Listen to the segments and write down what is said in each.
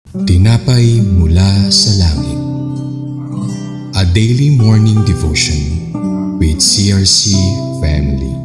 Tinapay mula sa langit. A daily morning devotion with CRC family.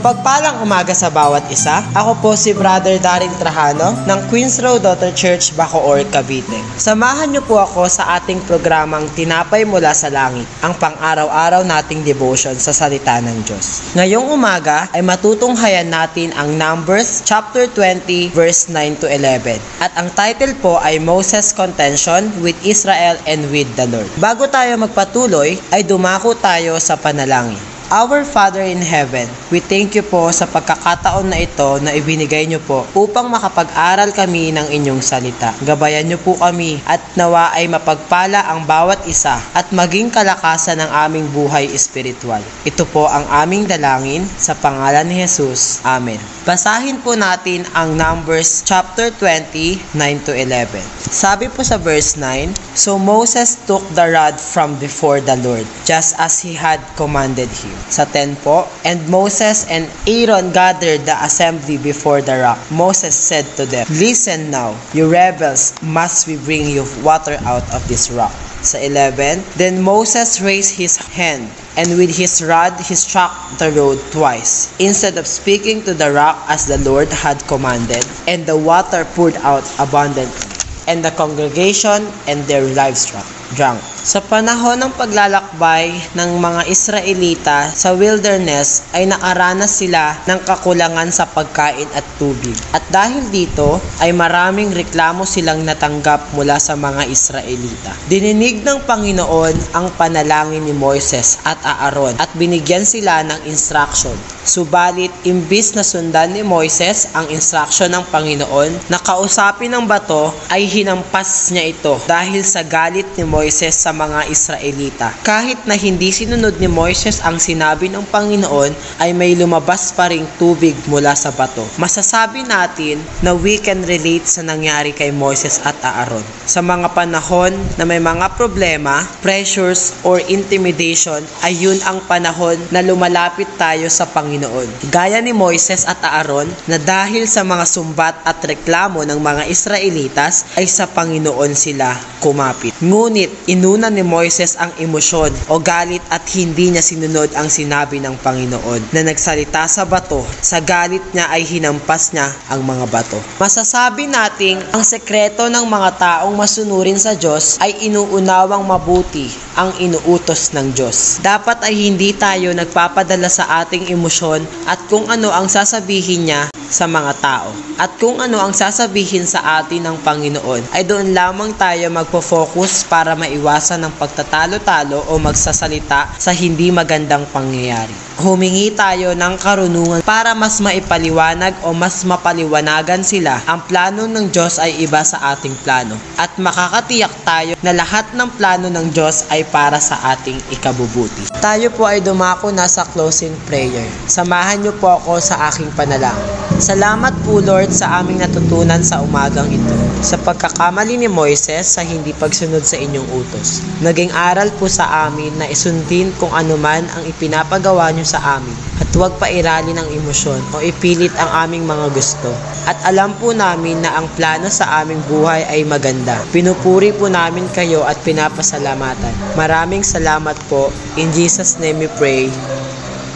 Mapagpalang umaga sa bawat isa. Ako po si Brother Daryl Trajano ng Queens Road Daughter Church, Bacoor, Cavite. Samahan niyo po ako sa ating programang Tinapay Mula sa Langit, ang pang-araw-araw nating devotion sa salita ng Diyos. Ngayong umaga ay matutunghayan natin ang Numbers chapter 20 verse 9 to 11. At ang title po ay Moses' Contention with Israel and with the Lord. Bago tayo magpatuloy, ay dumako tayo sa panalangin. Our Father in Heaven, we thank you po sa pagkakataon na ito na ibinigay niyo po upang makapag-aral kami ng inyong salita. Gabayan niyo po kami at nawa ay mapagpala ang bawat isa at maging kalakasan ng aming buhay espiritual. Ito po ang aming dalangin sa pangalan ni Jesus. Amen. Basahin po natin ang Numbers chapter 20, 9 to 11. Sabi po sa verse 9, So Moses took the rod from before the Lord, just as he had commanded him. Sa 10 po, And Moses and Aaron gathered the assembly before the rock. Moses said to them, Listen now, you rebels, must we bring you water out of this rock? Sa 11, Then Moses raised his hand, and with his rod he struck the road twice, instead of speaking to the rock as the Lord had commanded, and the water poured out abundantly, and the congregation and their livestock drank. Sa panahon ng paglalakbay ng mga Israelita sa wilderness ay nakaranas sila ng kakulangan sa pagkain at tubig. At dahil dito ay maraming reklamo silang natanggap mula sa mga Israelita. Dininig ng Panginoon ang panalangin ni Moises at Aaron at binigyan sila ng instruction. Subalit imbis na sundan ni Moises ang instruction ng Panginoon na kausapin ng bato ay hinampas niya ito dahil sa galit ni Moises sa mga Israelita. Kahit na hindi sinunod ni Moises ang sinabi ng Panginoon, ay may lumabas pa ring tubig mula sa bato. Masasabi natin na we can relate sa nangyari kay Moises at Aaron. Sa mga panahon na may mga problema, pressures, or intimidation, ay yun ang panahon na lumalapit tayo sa Panginoon. Gaya ni Moises at Aaron na dahil sa mga sumbat at reklamo ng mga Israelitas, ay sa Panginoon sila kumapit. Ngunit inuna ni Moises ang emosyon o galit at hindi niya sinunod ang sinabi ng Panginoon na nagsalita sa bato. Sa galit niya ay hinampas niya ang mga bato. Masasabi nating ang sekreto ng mga taong masunurin sa Diyos ay inuunawang mabuti ang inuutos ng Diyos. Dapat ay hindi tayo nagpapadala sa ating emosyon at kung ano ang sasabihin niya sa mga tao. At kung ano ang sasabihin sa atin ng Panginoon, ay doon lamang tayo magpo-focus para maiwasan ng pagtatalo-talo o magsasalita sa hindi magandang pangyayari. Humingi tayo ng karunungan para mas maipaliwanag o mas mapaliwanagan sila. Ang plano ng Diyos ay iba sa ating plano. At makakatiyak tayo na lahat ng plano ng Diyos ay para sa ating ikabubuti. Tayo po ay dumako na sa closing prayer. Samahan niyo po ako sa aking panalangin. Salamat po Lord sa aming natutunan sa umagang ito. Sa pagkakamali ni Moises sa hindi pagsunod sa inyong utos. Naging aral po sa amin na isundin kung anuman ang ipinapagawa niyo sa amin. At huwag pairalin ang emosyon o ipilit ang aming mga gusto. At alam po namin na ang plano sa aming buhay ay maganda. Pinupuri po namin kayo at pinapasalamatan. Maraming salamat po. In Jesus' name we pray.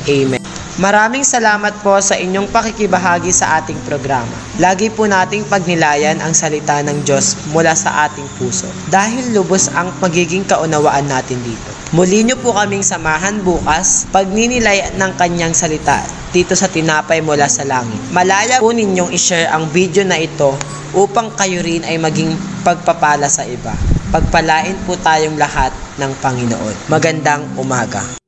Amen. Maraming salamat po sa inyong pakikibahagi sa ating programa. Lagi po nating pagnilayan ang salita ng Diyos mula sa ating puso dahil lubos ang magiging kaunawaan natin dito. Muli niyo po kaming samahan bukas pagninilay ng kanyang salita dito sa Tinapay Mula sa Langit. Malaya po ninyong i-share ang video na ito upang kayo rin ay maging pagpapala sa iba. Pagpalain po tayong lahat ng Panginoon. Magandang umaga.